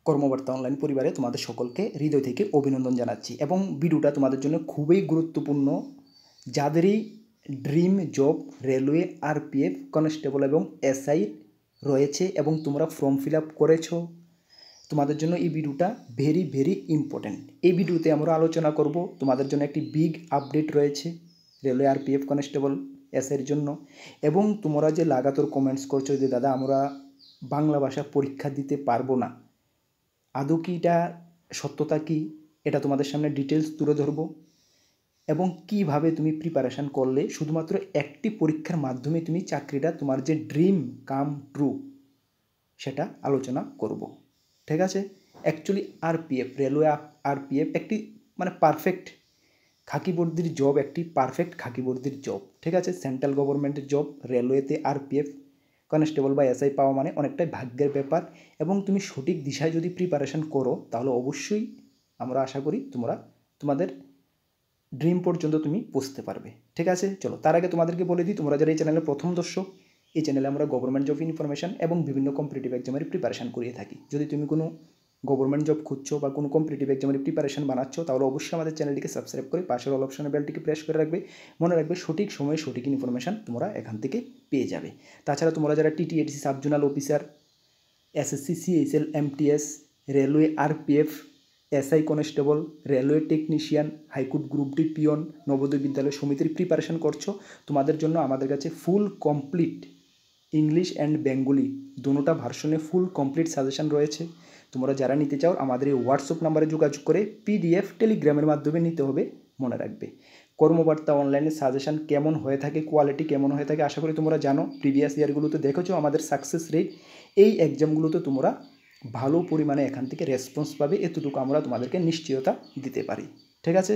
কর্মবার্তা online পরিবারে তোমাদের সকলকে হৃদয় থেকে অভিনন্দন জানাচ্ছি এবং ভিডিওটা তোমাদের জন্য খুবই গুরুত্বপূর্ণ। যাদেরই dream job railway, RPF, constable এবং এসআই রয়েছে এবং তোমরা ফর্ম ফিল আপ করেছো, তোমাদের জন্য এই ভিডিওটা ভেরি ভেরি ইম্পর্ট্যান্ট। এই ভিডিওতে আমরা আলোচনা করব তোমাদের জন্য একটি বিগ আপডেট রয়েছে রেলওয়ে, আরপিএফ, কনস্টেবল, এসআইয়ের জন্য। এবং তোমরা যে লাগাতার কমেন্টস করছো যে দাদা আমরা বাংলা ভাষা পরীক্ষা দিতে পারবো না, আদৌ কি এটা সত্যতা কি, এটা তোমাদের সামনে ডিটেলস তুলে ধরবো এবং কিভাবে তুমি প্রিপারেশান করলে শুধুমাত্র একটি পরীক্ষার মাধ্যমে তুমি চাকরিটা তোমার যে ড্রিম কাম ট্রু সেটা আলোচনা করব। ঠিক আছে? অ্যাকচুয়ালি আরপিএফ, রেলওয়ে আরপিএফ একটি পারফেক্ট খাকি বর্দির জব, একটি পারফেক্ট খাকি বর্দির জব। ঠিক আছে? সেন্ট্রাল গভর্নমেন্টের জব। রেলওয়েতে আরপিএফ, কনস্টেবল বা এসআই পাওয়া মানে অনেকটাই ভাগ্যের ব্যাপার এবং তুমি সঠিক দিশায় যদি প্রিপারেশান করো তাহলে অবশ্যই আমরা আশা করি তোমরা তোমাদের ড্রিম পর্যন্ত তুমি পৌঁছতে পারবে। ঠিক আছে? চলো তার আগে তোমাদেরকে বলে দিই, তোমরা যারা এই চ্যানেলের প্রথম দর্শক, এই চ্যানেলে আমরা গভর্নমেন্ট জব ইনফরমেশন এবং বিভিন্ন কম্পিটিটিভ এক্সামের প্রিপারেশান করিয়ে থাকি। যদি তুমি কোনো গভর্নমেন্ট জব খুঁজছো বা কোনো কম্পিটিটিভ এক্সামের প্রিপারেশান বানাচ্ছ তাহলে অবশ্যই আমাদের চ্যানেলটিকে সাবস্ক্রাইব করে পাশের অল অপশনের বেলটিকে প্রেস করে রাখবে। মনে রাখবে সঠিক সময়ে সঠিক ইনফরমেশান তোমরা এখান থেকে পেয়ে যাবে। তাছাড়া তোমরা যারা TTADC subzonal officer, SSC, CHL, MTS, railway, RPF, SI, constable, railway technician, high court group D peon, Navodaya Vidyalaya সমিতির প্রিপারেশান করছো, তোমাদের জন্য আমাদের কাছে full complete English and Bengali দুটোটা ভার্সনে ফুল কমপ্লিট সাজেশন রয়েছে। তোমরা যারা নিতে চাও আমাদের এই হোয়াটসঅ্যাপ নাম্বারে যোগাযোগ করে পিডিএফ টেলিগ্রামের মাধ্যমে নিতে হবে। মনে রাখবে কর্মবার্তা অনলাইনে সাজেশন কেমন হয়ে থাকে, কোয়ালিটি কেমন হয়ে থাকে আশা করি তোমরা জানো। প্রিভিয়াস ইয়ারগুলোতে দেখেছো আমাদের সাকসেস রেট। এই এক্সামগুলোতে তোমরা ভালো পরিমাণে এখান থেকে রেসপন্স পাবে, এতটুকু আমরা তোমাদেরকে নিশ্চয়তা দিতে পারি। ঠিক আছে?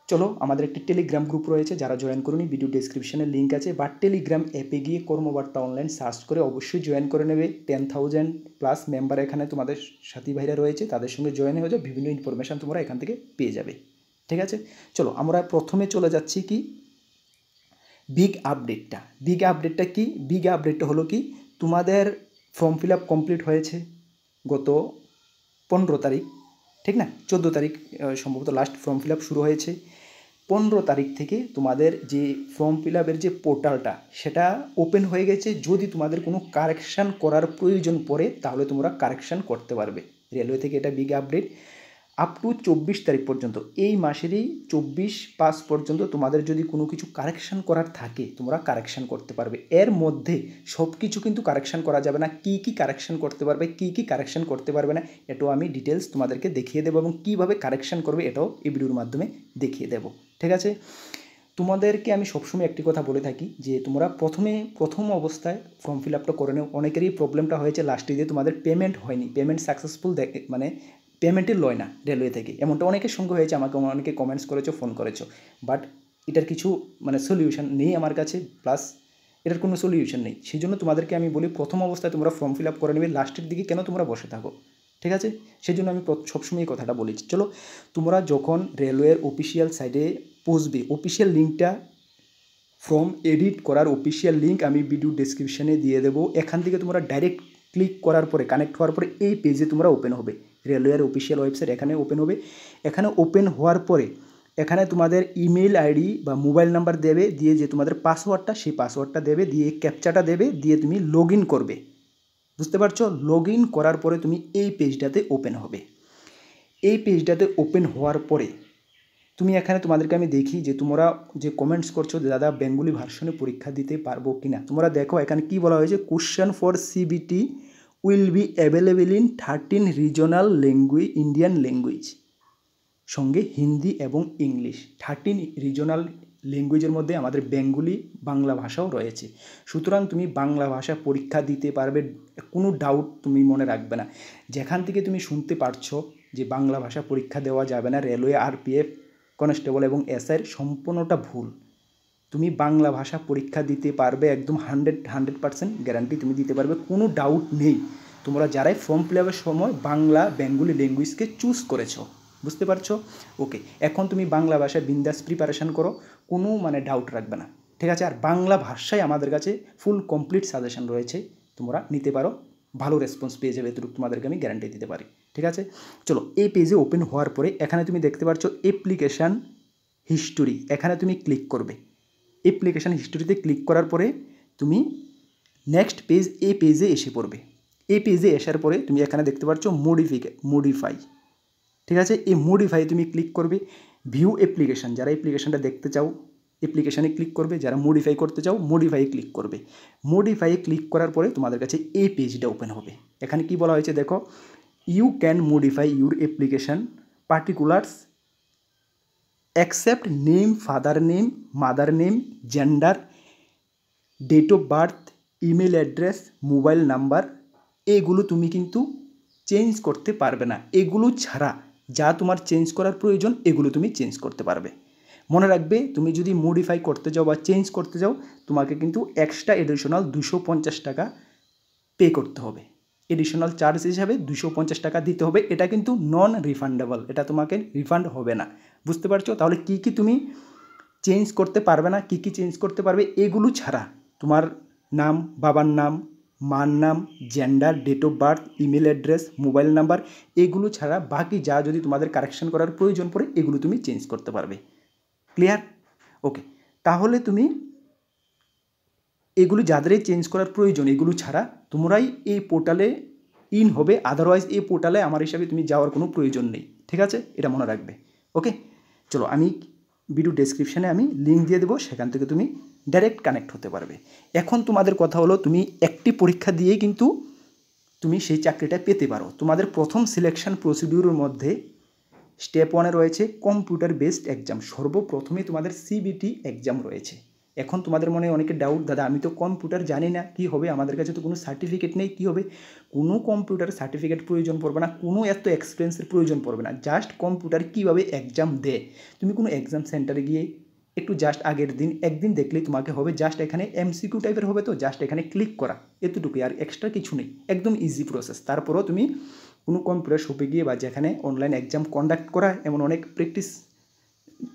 চলো, আমাদের একটি টেলিগ্রাম গ্রুপ রয়েছে, যারা জয়েন করুনি ভিডিও ডেসক্রিপশনে লিঙ্ক আছে, বা টেলিগ্রাম অ্যাপে গিয়ে কর্মবার্তা অনলাইন সার্চ করে অবশ্যই জয়েন করে নেবে। 10,000+ মেম্বার এখানে তোমাদের সাথী ভাইরা রয়েছে, তাদের সঙ্গে জয়েন হয়ে যাও, বিভিন্ন ইনফরমেশান তোমরা এখান থেকে পেয়ে যাবে। ঠিক আছে? চলো আমরা প্রথমে চলে যাচ্ছি কি বিগ আপডেটটা। বিগ আপডেটটা কি? বিগ আপডেটটা হলো কি, তোমাদের ফর্ম ফিল আপ কমপ্লিট হয়েছে গত 15 তারিখ, ঠিক না? 14 তারিখ সম্ভবত লাস্ট ফর্ম ফিল আপ শুরু হয়েছে। 15 তারিখ থেকে তোমাদের যে ফর্ম ফিল আপের যে পোর্টালটা সেটা ওপেন হয়ে গেছে। যদি তোমাদের কোনো কারেকশান করার প্রয়োজন পড়ে তাহলে তোমরা কারেকশান করতে পারবে। রেলওয়ে থেকে এটা বিগ আপডেট। আপ টু 24 তারিখ পর্যন্ত, এই মাসেরই 24/5 পর্যন্ত তোমাদের যদি কোনো কিছু কারেকশান করার থাকে তোমরা কারেকশান করতে পারবে। এর মধ্যে সব কিছু কিন্তু কারেকশান করা যাবে না। কী কী কারেকশান করতে পারবে, কী কী কারেকশান করতে পারবে না, এটাও আমি ডিটেলস তোমাদেরকে দেখিয়ে দেবো এবং কীভাবে কারেকশান করবে এটাও এই ভিডিওর মাধ্যমে দেখিয়ে দেবো। ঠিক আছে? তোমাদেরকে আমি সবসময় একটি কথা বলে থাকি যে তোমরা প্রথম অবস্থায় ফর্ম ফিল আপটা করে নেও। অনেকেরই প্রবলেমটা হয়েছে লাস্টে যে তোমাদের পেমেন্ট হয়নি, পেমেন্ট সাকসেসফুল পেমেন্টই লয় না রেলওয়ে থেকে, এমনটা অনেকের সঙ্গে হয়েছে। আমাকে অনেকে কমেন্টস করেছো, ফোন করেছো, বাট এটার কিছু সলিউশন নেই আমার কাছে, প্লাস এটার কোনো সলিউশন নেই। সেই জন্য তোমাদেরকে আমি বলি প্রথম অবস্থায় তোমরা ফর্ম ফিল আপ করে নেবে, লাস্টের দিকে কেন তোমরা বসে থাকো। ঠিক আছে? সেই জন্য আমি সবসময় এই কথাটা বলি। চলো, তোমরা যখন রেলওয়ের অফিসিয়াল সাইটে পৌঁছবে, অফিসিয়াল লিঙ্কটা, ফর্ম এডিট করার অফিসিয়াল লিঙ্ক আমি ভিডিও ডেসক্রিপশানে দিয়ে দেবো। এখান থেকে তোমরা ডাইরেক্ট ক্লিক করার পরে, কানেক্ট হওয়ার পরে এই পেজে তোমরা ওপেন হবে। রেলওয়ের অফিসিয়াল ওয়েবসাইট এখানে ওপেন হবে। এখানে ওপেন হওয়ার পরে এখানে তোমাদের ইমেল আইডি বা মোবাইল নাম্বার দেবে, দিয়ে যে তোমাদের পাসওয়ার্ডটা, সেই পাসওয়ার্ডটা দেবে, দিয়ে ক্যাপচাটা দেবে, দিয়ে তুমি লগ ইন করবে। বুঝতে পারছো? লগ ইন করার পরে তুমি এই পেজটাতে ওপেন হবে। এই পেজটাতে ওপেন হওয়ার পরে তুমি এখানে তোমাদেরকে আমি দেখি যে তোমরা যে কমেন্টস করছো যে দাদা বেঙ্গলি ভার্সনে পরীক্ষা দিতে পারবো কি না। তোমরা দেখো এখানে কি বলা হয়েছে, question for CBT will be available in 13 regional language, Indian language, সঙ্গে হিন্দি এবং ইংলিশ। 13 রিজনাল ল্যাঙ্গুয়েজের মধ্যে আমাদের বেঙ্গলি, বাংলা ভাষাও রয়েছে। সুতরাং তুমি বাংলা ভাষা পরীক্ষা দিতে পারবে, কোনো ডাউট তুমি মনে রাখবে না। যেখান থেকে তুমি শুনতে পারছো যে বাংলা ভাষা পরীক্ষা দেওয়া যাবে না রেলওয়ে, আরপিএফ, কনস্টেবল এবং এসআইয়ের, সম্পূর্ণটা ভুল। তুমি বাংলা ভাষা পরীক্ষা দিতে পারবে, একদম 100% গ্যারান্টি তুমি দিতে পারবে, কোনো ডাউট নেই। তোমরা যারাই ফর্ম ফিল আপের সময় বাংলা, বেঙ্গলি ল্যাঙ্গুয়েজকে চুজ করেছো, বুঝতে পারছো? ওকে, এখন তুমি বাংলা ভাষায় বিন্দাস প্রিপারেশান করো, কোনো ডাউট রাখবে না। ঠিক আছে? আর বাংলা ভাষায় আমাদের কাছে ফুল কমপ্লিট সাজেশন রয়েছে, তোমরা নিতে পারো। ভালো রেসপন্স পেয়ে যাবে, এতটুকু তোমাদেরকে আমি গ্যারান্টি দিতে পারি। ঠিক আছে, চলো এই পেজে ওপেন হওয়ার পরে এখানে তুমি দেখতে পাচ্ছ অ্যাপ্লিকেশান হিস্টোরি, এখানে তুমি ক্লিক করবে। অ্যাপ্লিকেশান হিস্টোরিতে ক্লিক করার পরে তুমি নেক্সট পেজ, এই পেজে এসে পড়বে। এই পেজে আসার পরে তুমি এখানে দেখতে পাচ্ছ মডিফাই, ঠিক আছে, এই মডিফাই তুমি ক্লিক করবে। ভিউ অ্যাপ্লিকেশান, যারা অ্যাপ্লিকেশানটা দেখতে চাও অ্যাপ্লিকেশানে ক্লিক করবে, যারা মডিফাই করতে চাও মডিফাইয়ে ক্লিক করবে। মডিফাইয়ে ক্লিক করার পরে তোমাদের কাছে এই পেজটা ওপেন হবে। এখানে কি বলা হয়েছে দেখো, you can modify your application particulars accept name, father name, mother name, gender, date of birth, email address, mobile number, এগুলো তুমি কিন্তু চেঞ্জ করতে পারবে না। এগুলো ছাড়া যা তোমার চেঞ্জ করার প্রয়োজন এগুলো তুমি চেঞ্জ করতে পারবে। মনে রাখবে, তুমি যদি মডিফাই করতে যাও বা চেঞ্জ করতে যাও তোমাকে কিন্তু এক্সট্রা এডিশনাল 250 টাকা পে করতে হবে। এডিশনাল চার্জ হিসাবে 250 টাকা দিতে হবে। এটা কিন্তু নন রিফান্ডেবল, এটা তোমাকে রিফান্ড হবে না। বুঝতে পারছো? তাহলে কি কি তুমি চেঞ্জ করতে পারবে না, কি কি চেঞ্জ করতে পারবে, এগুলো ছাড়া তোমার নাম, বাবার নাম, মার নাম, gender, date of birth, email address, mobile number, এগুলো ছাড়া বাকি যা যদি তোমাদের কারেকশন করার প্রয়োজন পড়ে এগুলো তুমি চেঞ্জ করতে পারবে। ক্লিয়ার? ওকে, তাহলে তুমি এগুলো যাদেরই চেঞ্জ করার প্রয়োজন এগুলো ছাড়া তোমরাই এই পোর্টালে ইন হবে, আদারওয়াইজ এই পোর্টালে আমার হিসাবে তুমি যাওয়ার কোনো প্রয়োজন নেই। ঠিক আছে, এটা মনে রাখবে। ওকে, চলো আমি ভিডিও ডেসক্রিপশানে আমি লিঙ্ক দিয়ে দেবো, সেখান থেকে তুমি ডাইরেক্ট কানেক্ট হতে পারবে। এখন তোমাদের কথা হলো, তুমি একটি পরীক্ষা দিয়েই কিন্তু তুমি সেই চাকরিটা পেতে পারো। তোমাদের প্রথম সিলেকশন প্রসিডিউরের মধ্যে স্টেপ 1-এ রয়েছে কম্পিউটার বেসড এক্সাম। সর্বপ্রথমে তোমাদের সিবিটি এক্সাম রয়েছে। এখন তোমাদের মনে অনেকে ডাউট, দাদা আমি তো কম্পিউটার জানি না, কি হবে, আমাদের কাছে তো কোনো সার্টিফিকেট নেই, কি হবে? কোনো কম্পিউটার সার্টিফিকেট প্রয়োজন পড়বে না, কোনো এত এক্সপিরিয়েন্সের প্রয়োজন পড়বে না। জাস্ট কম্পিউটার কীভাবে এক্সাম দেয়, তুমি কোনো এক্সাম সেন্টারে গিয়ে একটু জাস্ট আগের দিন একদিন দেখলেই তোমাকে হবে। জাস্ট এখানে এমসিকিউ টাইপের হবে, তো জাস্ট এখানে ক্লিক করা, এতটুকুই, আর এক্সট্রা কিছু নেই, একদম ইজি প্রসেস। তারপরও তুমি কোনো কম্পিউটার শপে গিয়ে বা যেখানে অনলাইন এক্সাম কন্ডাক্ট করা, এমন অনেক প্র্যাকটিস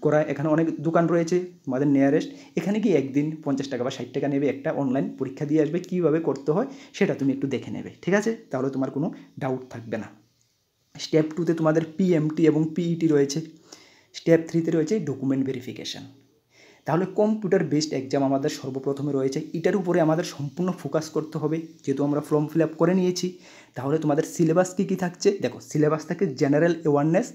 করা, এখানে অনেক দোকান রয়েছে তোমাদের নিয়ারেস্ট, এখানে গিয়ে একদিন 50 টাকা বা 60 টাকা নেবে, একটা অনলাইন পরীক্ষা দিয়ে আসবে, কীভাবে করতে হয় সেটা তুমি একটু দেখে নেবে। ঠিক আছে, তাহলে তোমার কোনো ডাউট থাকবে না। স্টেপ 2-তে তোমাদের পিএমটি এবং পিইটি রয়েছে। স্টেপ 3-তে রয়েছে ডকুমেন্ট ভেরিফিকেশান। তাহলে কম্পিউটার বেসড এক্সাম আমাদের সর্বপ্রথমে রয়েছে, এটার উপরে আমাদের সম্পূর্ণ ফোকাস করতে হবে, যেহেতু আমরা ফর্ম ফিল আপ করে নিয়েছি। তাহলে তোমাদের সিলেবাস কী কী থাকছে দেখো, সিলেবাস থাকে জেনারেল অ্যাওয়ারনেস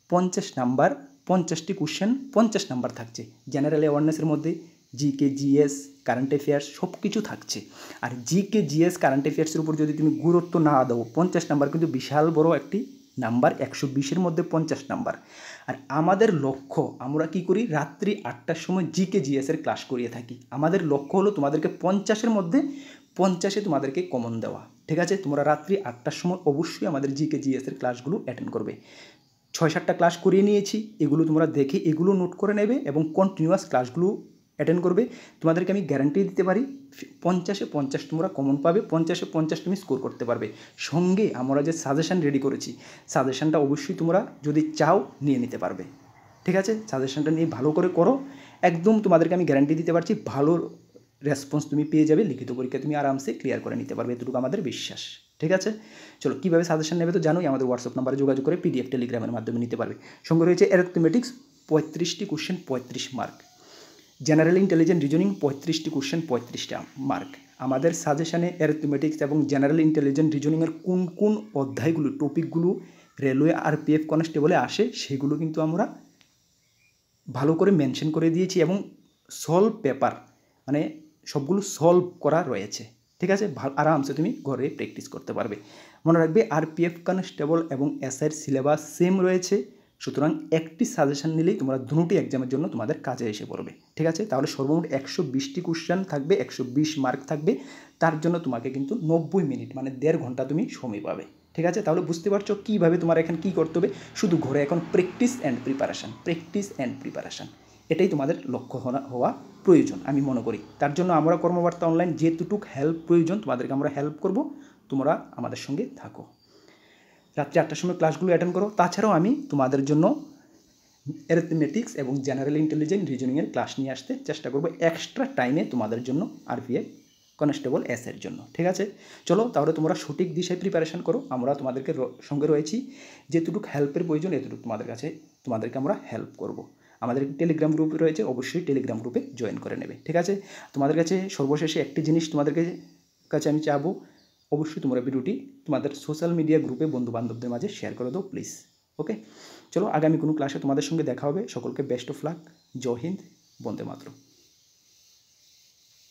50 নাম্বার, 50টি কোশ্চেন 50 নাম্বার থাকছে। জেনারেল অ্যাওয়ারনেসের মধ্যে জিকে, জিএস, কারেন্ট অ্যাফেয়ার্স সব কিছু থাকছে। আর জিকে, জিএস, কারেন্ট অ্যাফেয়ার্সের উপর যদি তুমি গুরুত্ব না দাও, 50 নাম্বার কিন্তু বিশাল বড় একটি নাম্বার, 120-এর মধ্যে 50 নাম্বার। আর আমাদের লক্ষ্য, আমরা কি করি, রাত্রি 8টার সময় জিকে, জিএসের ক্লাস করিয়ে থাকি। আমাদের লক্ষ্য হলো তোমাদেরকে 50-এর মধ্যে 50-এ তোমাদেরকে কমন দেওয়া। ঠিক আছে, তোমরা রাত্রি 8টার সময় অবশ্যই আমাদের জিকে, জিএসের ক্লাসগুলো অ্যাটেন্ড করবে। 6-7টা ক্লাস করিয়ে নিয়েছি, এগুলো তোমরা দেখে এগুলো নোট করে নেবে এবং কন্টিনিউয়াস ক্লাসগুলো অ্যাটেন্ড করবে। তোমাদেরকে আমি গ্যারান্টি দিতে পারি 50-এ 50 তোমরা কমন পাবে, 50-এ 50 তুমি স্কোর করতে পারবে। সঙ্গে আমরা যে সাজেশান রেডি করেছি, সাজেশানটা অবশ্যই তোমরা যদি চাও নিয়ে নিতে পারবে। ঠিক আছে, সাজেশানটা নিয়ে ভালো করে করো, একদম তোমাদেরকে আমি গ্যারান্টি দিতে পারছি ভালো রেসপন্স তুমি পেয়ে যাবে। লিখিত পরীক্ষা তুমি আরামসে ক্লিয়ার করে নিতে পারবে, এটুকু আমাদের বিশ্বাস। ঠিক আছে, চলো কীভাবে সাজেশন নেবে তো জানোই, আমাদের হোয়াটসঅ্যাপ নাম্বারে যোগাযোগ করে পিডিএফ টেলিগ্রামের মাধ্যমে নিতে পারবে। সঙ্গে রয়েছে অ্যারিথমেটিক্স 35টি question 35 mark, general intelligent reasoning 35টি কোশ্চেন 35টা মার্ক। আমাদের সাজেশানে অ্যারিথমেটিক্স এবং জেনারেল ইন্টেলিজেন্ট রিজনিংয়ের কোন কোন অধ্যায়গুলো, টপিকগুলো রেলওয়ে আরপিএফ কনস্টেবলে আসে সেগুলো কিন্তু আমরা ভালো করে মেনশন করে দিয়েছি, এবং সলভ পেপার মানে সবগুলো সলভ করা রয়েছে। ঠিক আছে, আরামসে তুমি ঘরে প্র্যাকটিস করতে পারবে। মনে রাখবে আরপিএফ কনস্টেবল এবং এসআইয়ের সিলেবাস সেম রয়েছে, সুতরাং একটি সাজেশন নিলেই তোমরা দুটি এক্সামের জন্য তোমাদের কাজে এসে পড়বে। ঠিক আছে, তাহলে সর্বমোট 120টি কোশ্চেন থাকবে, 120 মার্ক থাকবে, তার জন্য তোমাকে কিন্তু 90 মিনিট মানে 1.5 ঘন্টা তুমি সময় পাবে। ঠিক আছে, তাহলে বুঝতে পারছো কীভাবে তোমার এখন কী করতে হবে, শুধু ঘরে এখন প্র্যাকটিস অ্যান্ড প্রিপারেশান, এটাই তোমাদের লক্ষ্য হওয়া প্রয়োজন আমি মনে করি। তার জন্য আমরা কর্মবার্তা অনলাইন যেটুকু হেল্প প্রয়োজন তোমাদেরকে আমরা হেল্প করব, তোমরা আমাদের সঙ্গে থাকো। রাত্রি 8টার সময় ক্লাসগুলো অ্যাটেন্ড করো। তাছাড়াও আমি তোমাদের জন্য অ্যারিথমেটিক্স এবং জেনারেল ইন্টেলিজেন্ট রিজনিংয়ের ক্লাস নিয়ে আসতে চেষ্টা করবো এক্সট্রা টাইমে তোমাদের জন্য আরপিএফ কনস্টেবল এর জন্য। ঠিক আছে, চলো তাহলে তোমরা সঠিক দিশায় প্রিপারেশন করো। আমরা তোমাদেরকে সঙ্গে রয়েছি, যেটুকু হেল্পের প্রয়োজন এতটুকু তোমাদেরকে আমরা হেল্প করব। আমাদের টেলিগ্রাম গ্রুপ রয়েছে, অবশ্যই টেলিগ্রাম গ্রুপে জয়েন করে নেবে। ঠিক আছে, তোমাদের কাছে সর্বশেষে একটি জিনিস তোমাদেরকে কাছে আমি চাবো, অবশ্যই তোমরা ভিডিওটি তোমাদের সোশ্যাল মিডিয়া গ্রুপে বন্ধুবান্ধবদের মাঝে শেয়ার করে দাও প্লিজ। ওকে, চলো আগামী কোনো ক্লাসে তোমাদের সঙ্গে দেখা হবে। সকলকে best of luck. Jai Hind, Vande Mataram.